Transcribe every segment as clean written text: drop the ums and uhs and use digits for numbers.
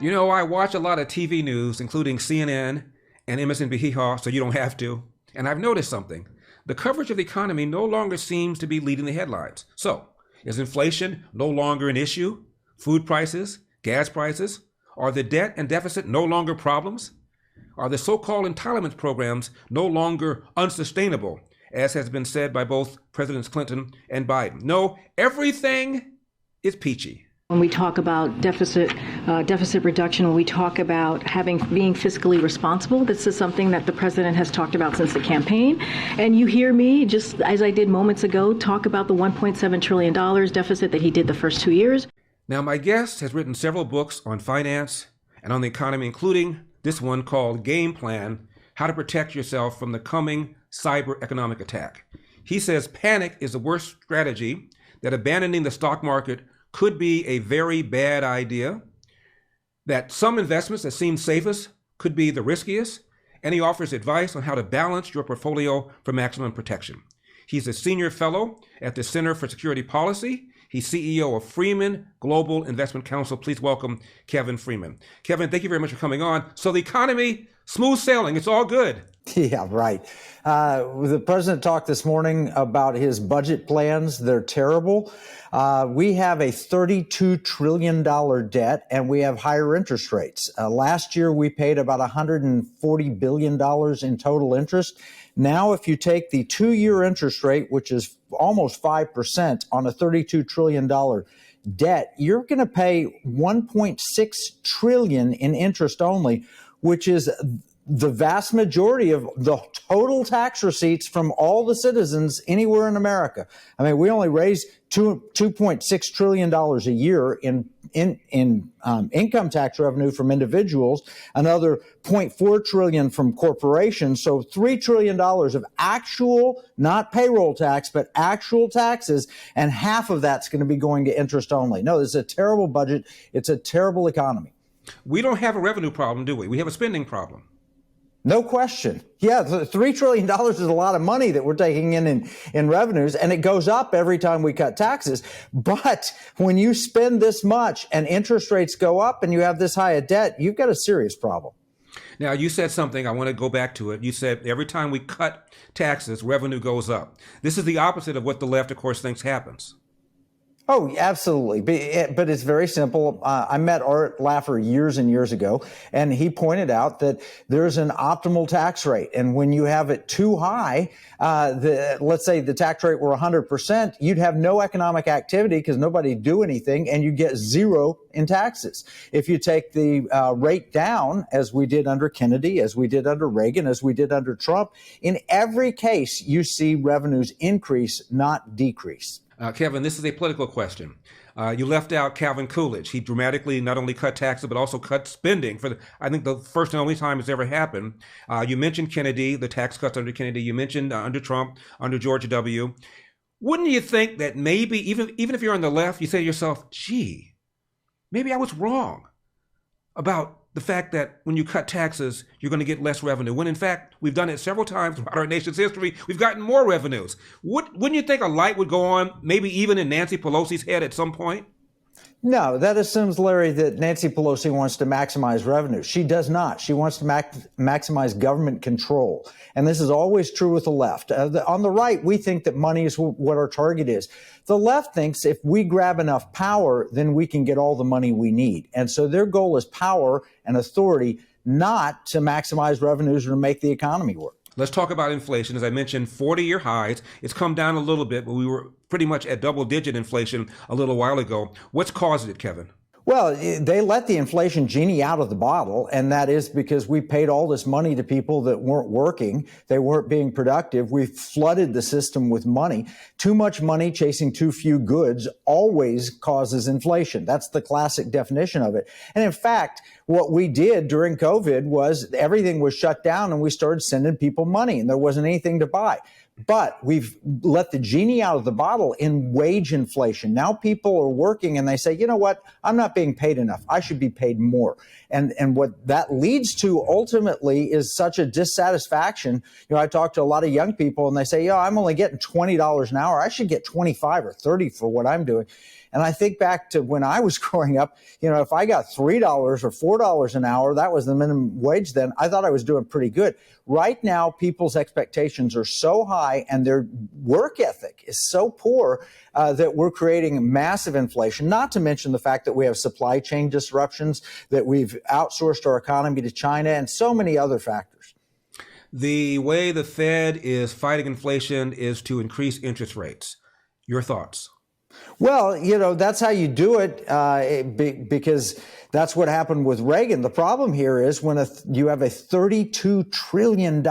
You know, I watch a lot of TV news, including CNN and MSNBC, so you don't have to. And I've noticed something. The coverage of the economy no longer seems to be leading the headlines. So, is inflation no longer an issue? Food prices, gas prices? Are the debt and deficit no longer problems? Are the so-called entitlement programs no longer unsustainable, as has been said by both Presidents Clinton and Biden? No, everything is peachy. When we talk about deficit reduction, when we talk about being fiscally responsible, this is something that the president has talked about since the campaign. And you hear me, just as I did moments ago, talk about the $1.7 trillion deficit that he did the first 2 years. Now, my guest has written several books on finance and on the economy, including this one called Game Plan: How to Protect Yourself from the Coming Cyber Economic Attack. He says panic is the worst strategy, that abandoning the stock market could be a very bad idea, that some investments that seem safest could be the riskiest, and he offers advice on how to balance your portfolio for maximum protection. He's a senior fellow at the Center for Security Policy. He's CEO of Freeman Global Investment Council. Please welcome Kevin Freeman. Kevin, thank you very much for coming on. So the economy, smooth sailing, it's all good. Yeah, right. The president talked this morning about his budget plans. They're terrible. We have a $32 trillion debt, and we have higher interest rates. Last year, we paid about $140 billion in total interest. Now, if you take the 2-year interest rate, which is almost 5% on a $32 trillion debt, you're going to pay $1.6 trillion in interest only, which is the vast majority of the total tax receipts from all the citizens anywhere in America. I mean, we only raise $2.6 trillion a year in income tax revenue from individuals, another $0.4 trillion from corporations. So $3 trillion of actual, not payroll tax, but actual taxes. And half of that's going to be going to interest only. No, this is a terrible budget. It's a terrible economy. We don't have a revenue problem, do we? We have a spending problem. No question. Yeah, $3 trillion is a lot of money that we're taking in revenues, and it goes up every time we cut taxes. But when you spend this much and interest rates go up and you have this high a debt, you've got a serious problem. Now, you said something, I want to go back to it. You said every time we cut taxes, revenue goes up. This is the opposite of what the left, of course, thinks happens. Oh, absolutely. But it's very simple. I met Art Laffer years and years ago, and he pointed out that there's an optimal tax rate. And when you have it too high, let's say the tax rate were 100%, you'd have no economic activity because nobody'd do anything, and you get zero in taxes. If you take the rate down, as we did under Kennedy, as we did under Reagan, as we did under Trump, in every case, you see revenues increase, not decrease. Kevin, this is a political question. You left out Calvin Coolidge. He dramatically not only cut taxes, but also cut spending for, I think, the first and only time it's ever happened. You mentioned Kennedy, the tax cuts under Kennedy. You mentioned under Trump, under George W. Wouldn't you think that maybe, even if you're on the left, you say to yourself, gee, maybe I was wrong about the fact that when you cut taxes, you're going to get less revenue, when in fact, we've done it several times throughout our nation's history. We've gotten more revenues. Wouldn't you think a light would go on, maybe even in Nancy Pelosi's head at some point? No, that assumes, Larry, that Nancy Pelosi wants to maximize revenue. She does not. She wants to maximize government control. And this is always true with the left. On the right, we think that money is what our target is. The left thinks if we grab enough power, then we can get all the money we need. And so their goal is power and authority, not to maximize revenues or to make the economy work. Let's talk about inflation. As I mentioned, 40-year highs. It's come down a little bit, but we were pretty much at double-digit inflation a little while ago. What's caused it, Kevin? Well, they let the inflation genie out of the bottle, and that is because we paid all this money to people that weren't working. They weren't being productive. We flooded the system with money. Too much money chasing too few goods always causes inflation. That's the classic definition of it. And in fact, what we did during COVID was everything was shut down and we started sending people money and there wasn't anything to buy. But we've let the genie out of the bottle in wage inflation. Now people are working and they say, you know what, I'm not being paid enough. I should be paid more. And what that leads to ultimately is such a dissatisfaction. You know, I talk to a lot of young people and they say, I'm only getting $20 an hour. I should get 25 or 30 for what I'm doing. And I think back to when I was growing up, if I got $3 or $4 an hour, that was the minimum wage then, I thought I was doing pretty good. Right now, people's expectations are so high and their work ethic is so poor that we're creating massive inflation, not to mention the fact that we have supply chain disruptions, that we've outsourced our economy to China, and so many other factors. The way the Fed is fighting inflation is to increase interest rates. Your thoughts? Well, that's how you do it because that's what happened with Reagan. The problem here is when you have a $32 trillion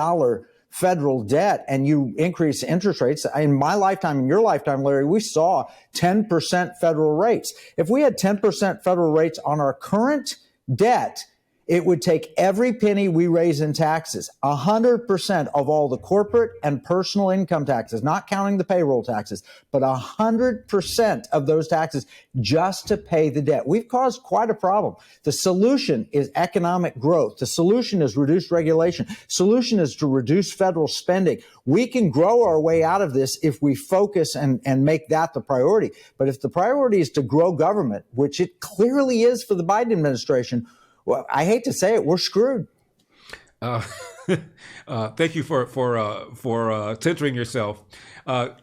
federal debt and you increase interest rates. In my lifetime, in your lifetime, Larry, we saw 10% federal rates. If we had 10% federal rates on our current debt, it would take every penny we raise in taxes, 100% of all the corporate and personal income taxes, not counting the payroll taxes, but 100% of those taxes just to pay the debt. We've caused quite a problem. The solution is economic growth. The solution is reduced regulation. Solution is to reduce federal spending. We can grow our way out of this if we focus and make that the priority. But if the priority is to grow government, which it clearly is for the Biden administration, well, I hate to say it, we're screwed. Thank you for centering yourself.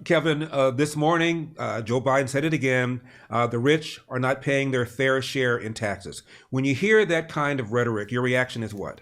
Kevin, this morning, Joe Biden said it again, the rich are not paying their fair share in taxes. When you hear that kind of rhetoric, your reaction is what?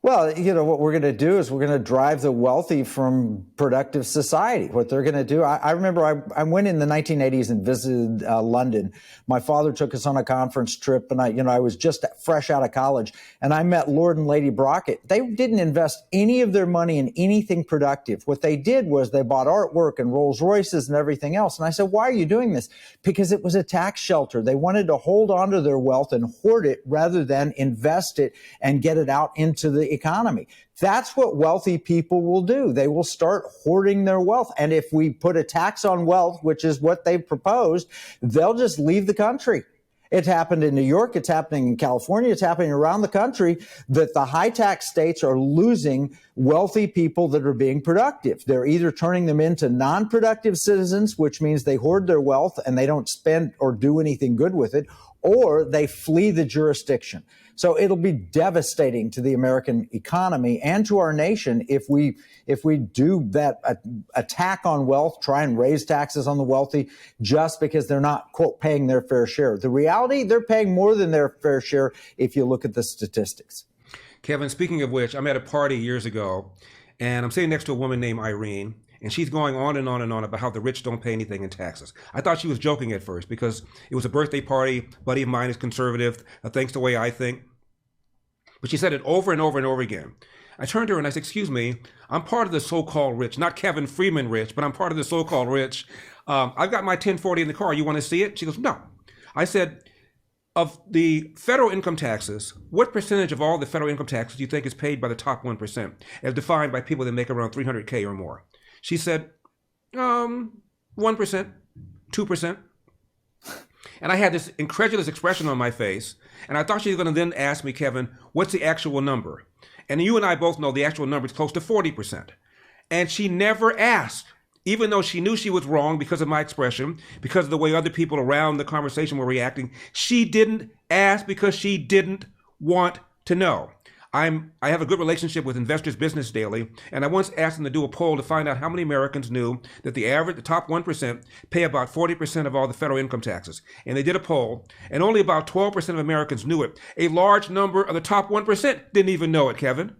Well, what we're going to do is we're going to drive the wealthy from productive society. What they're going to do, I remember I went in the 1980s and visited London. My father took us on a conference trip, and I was just fresh out of college, and I met Lord and Lady Brockett. They didn't invest any of their money in anything productive. What they did was they bought artwork and Rolls Royces and everything else. And I said, why are you doing this? Because it was a tax shelter. They wanted to hold on to their wealth and hoard it rather than invest it and get it out into the economy. That's what wealthy people will do. They will start hoarding their wealth. And if we put a tax on wealth, which is what they've proposed, they'll just leave the country. It happened in New York. It's happening in California. It's happening around the country that the high tax states are losing wealthy people that are being productive. They're either turning them into non-productive citizens, which means they hoard their wealth and they don't spend or do anything good with it, or they flee the jurisdiction. So it'll be devastating to the American economy and to our nation if we do that attack on wealth, try and raise taxes on the wealthy just because they're not, quote, paying their fair share. The reality, they're paying more than their fair share if you look at the statistics. Kevin, speaking of which, I'm at a party years ago, and I'm sitting next to a woman named Irene, and she's going on and on and on about how the rich don't pay anything in taxes. I thought she was joking at first because it was a birthday party. A buddy of mine is conservative, thinks the way I think. But she said it over and over and over again. I turned to her and I said, excuse me, I'm part of the so-called rich, not Kevin Freeman rich, but I'm part of the so-called rich. I've got my 1040 in the car. You want to see it? She goes, no. I said, of the federal income taxes, what percentage of all the federal income taxes do you think is paid by the top 1%, as defined by people that make around $300K or more? She said, 1%, 2%. And I had this incredulous expression on my face. And I thought she was going to then ask me, Kevin, what's the actual number? And you and I both know the actual number is close to 40%. And she never asked, even though she knew she was wrong because of my expression, because of the way other people around the conversation were reacting. She didn't ask because she didn't want to know. I have a good relationship with Investors Business Daily, and I once asked them to do a poll to find out how many Americans knew that the top 1% pay about 40% of all the federal income taxes. And they did a poll, and only about 12% of Americans knew it. A large number of the top 1% didn't even know it, Kevin.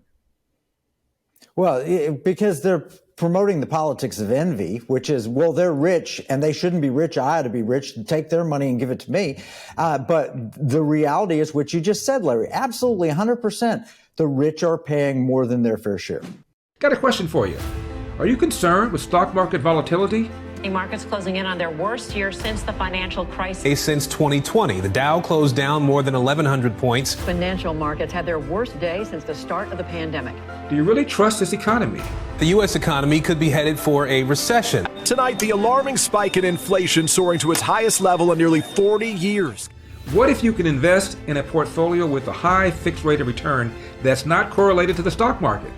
Well, because they're promoting the politics of envy, which is, well, they're rich and they shouldn't be rich. I ought to be rich. Take their money and give it to me. But the reality is what you just said, Larry, absolutely 100%. The rich are paying more than their fair share. Got a question for you. Are you concerned with stock market volatility? Markets closing in on their worst year since the financial crisis. Since 2020, the Dow closed down more than 1,100 points. Financial markets had their worst day since the start of the pandemic. Do you really trust this economy? The U.S. economy could be headed for a recession. Tonight, the alarming spike in inflation soaring to its highest level in nearly 40 years. What if you can invest in a portfolio with a high fixed rate of return that's not correlated to the stock market?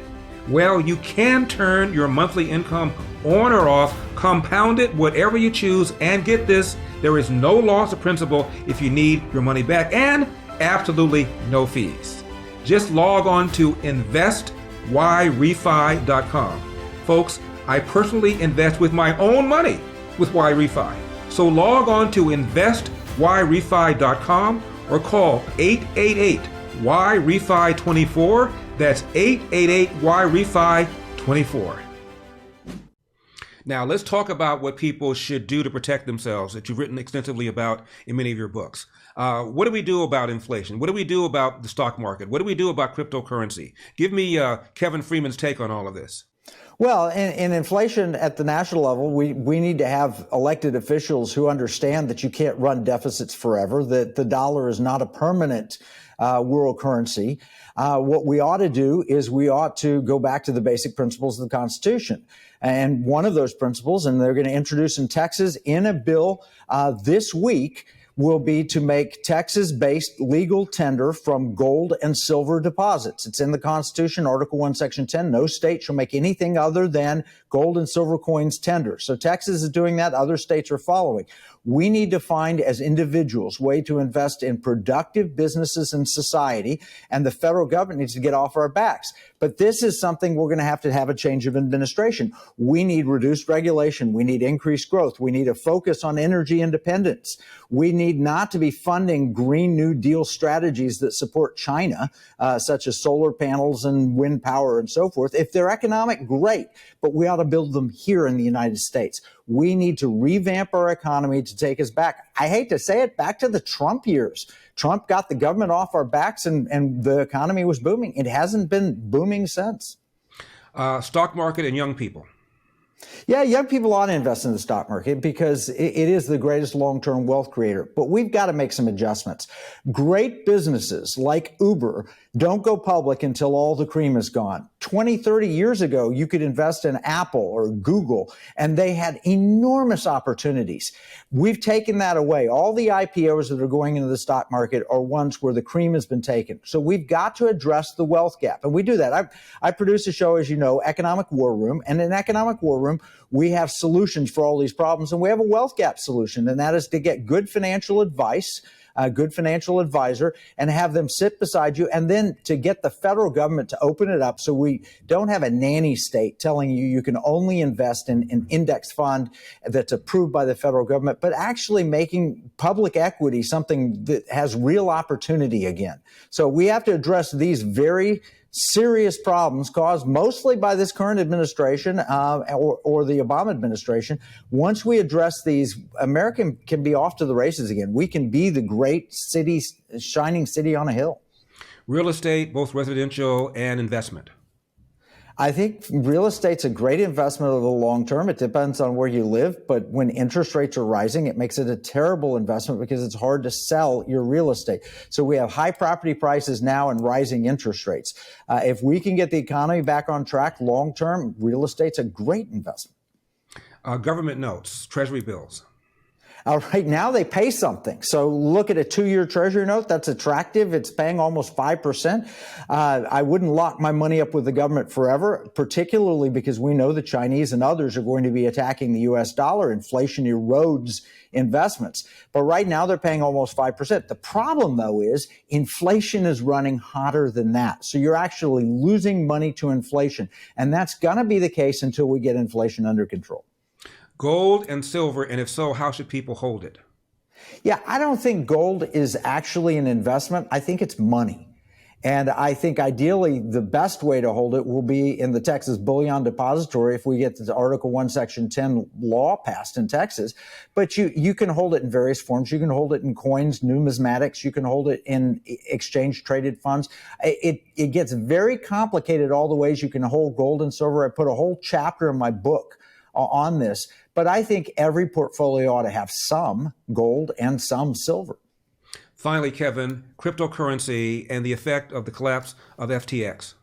Well, you can turn your monthly income on or off, compound it, whatever you choose, and get this, there is no loss of principal if you need your money back, and absolutely no fees. Just log on to investyrefy.com. Folks, I personally invest with my own money with YRefi. So log on to investyrefy.com or call 888-YREFI24. That's 888-YREFI24. Now, let's talk about what people should do to protect themselves that you've written extensively about in many of your books. What do we do about inflation? What do we do about the stock market? What do we do about cryptocurrency? Give me Kevin Freeman's take on all of this. Well, in inflation at the national level, we need to have elected officials who understand that you can't run deficits forever, that the dollar is not a permanent world currency. What we ought to do is we ought to go back to the basic principles of the Constitution. And one of those principles, and they're going to introduce in Texas in a bill this week, will be to make Texas-based legal tender from gold and silver deposits. It's in the Constitution, Article 1, Section 10. No state shall make anything other than gold and silver coins tender. So Texas is doing that. Other states are following. We need to find, as individuals, way to invest in productive businesses and society, and the federal government needs to get off our backs. But this is something we're going to have a change of administration. We need reduced regulation. We need increased growth. We need a focus on energy independence. We need not to be funding Green New Deal strategies that support China, such as solar panels and wind power and so forth. If they're economic, great, but we ought to build them here in the United States. We need to revamp our economy to take us back. I hate to say it, back to the Trump years. Trump got the government off our backs and the economy was booming. It hasn't been booming since. Stock market and young people. Yeah, young people ought to invest in the stock market because it is the greatest long-term wealth creator. But we've got to make some adjustments. Great businesses like Uber don't go public until all the cream is gone. 20, 30 years ago, you could invest in Apple or Google, and they had enormous opportunities. We've taken that away. All the IPOs that are going into the stock market are ones where the cream has been taken. So we've got to address the wealth gap. And we do that. I produce a show, as you know, Economic War Room. And in Economic War Room, we have solutions for all these problems. And we have a wealth gap solution, and that is to get good financial advice, a good financial advisor, and have them sit beside you, and then to get the federal government to open it up so we don't have a nanny state telling you you can only invest in an index fund that's approved by the federal government, but actually making public equity something that has real opportunity again. So we have to address these very serious problems caused mostly by this current administration or the Obama administration. Once we address these, America can be off to the races again. We can be the great city, shining city on a hill. Real estate, both residential and investment. I think real estate's a great investment over the long term. It depends on where you live, but when interest rates are rising, it makes it a terrible investment because it's hard to sell your real estate. So we have high property prices now and rising interest rates. If we can get the economy back on track long term, real estate's a great investment. Government notes, treasury bills. Right now, they pay something. So look at a 2-year treasury note. That's attractive. It's paying almost 5%. I wouldn't lock my money up with the government forever, particularly because we know the Chinese and others are going to be attacking the U.S. dollar. Inflation erodes investments. But right now, they're paying almost 5%. The problem, though, is inflation is running hotter than that. So you're actually losing money to inflation. And that's going to be the case until we get inflation under control. Gold and silver, and if so, how should people hold it? Yeah, I don't think gold is actually an investment. I think it's money. And I think ideally the best way to hold it will be in the Texas Bullion Depository if we get the Article 1, Section 10 law passed in Texas. But you can hold it in various forms. You can hold it in coins, numismatics. You can hold it in exchange-traded funds. It gets very complicated all the ways you can hold gold and silver. I put a whole chapter in my book on this. But I think every portfolio ought to have some gold and some silver. Finally, Kevin, cryptocurrency and the effect of the collapse of FTX.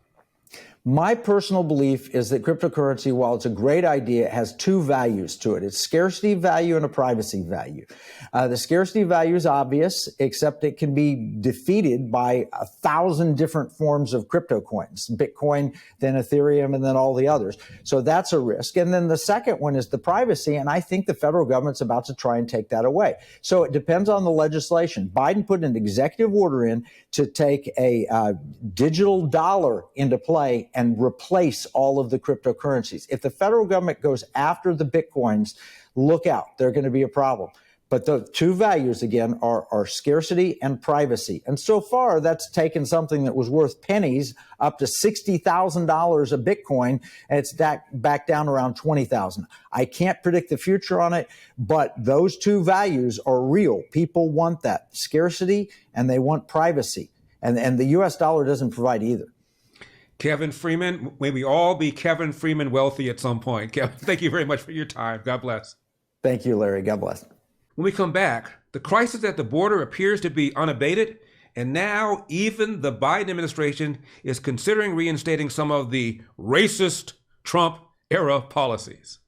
My personal belief is that cryptocurrency, while it's a great idea, has two values to it. It's scarcity value and a privacy value. The scarcity value is obvious, except it can be defeated by 1,000 different forms of crypto coins, Bitcoin, then Ethereum, and then all the others. So that's a risk. And then the second one is the privacy, and I think the federal government's about to try and take that away. So it depends on the legislation. Biden put an executive order in to take a digital dollar into play and replace all of the cryptocurrencies. If the federal government goes after the Bitcoins, look out. They're going to be a problem. But the two values, again, are scarcity and privacy. And so far, that's taken something that was worth pennies up to $60,000 a Bitcoin, and it's back down around $20,000. I can't predict the future on it, but those two values are real. People want that scarcity, and they want privacy. And the U.S. dollar doesn't provide either. Kevin Freeman, may we all be Kevin Freeman wealthy at some point. Kevin, thank you very much for your time. God bless. Thank you, Larry. God bless. When we come back, the crisis at the border appears to be unabated, and now even the Biden administration is considering reinstating some of the racist Trump-era policies.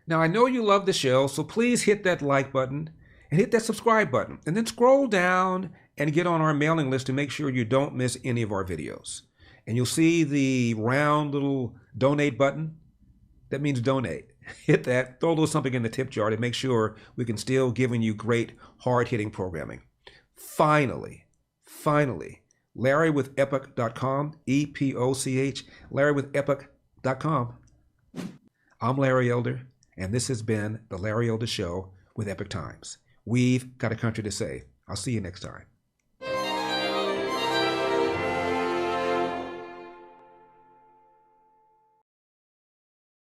Now, I know you love the show, so please hit that like button and hit that subscribe button, and then scroll down and get on our mailing list to make sure you don't miss any of our videos. And you'll see the round little donate button. That means donate. Hit that, throw a little something in the tip jar to make sure we can still giving you great, hard-hitting programming. Finally, LarryWithEpoch.com, E-P-O-C-H, LarryWithEpoch.com. I'm Larry Elder, and this has been The Larry Elder Show with Epoch Times. We've got a country to save. I'll see you next time.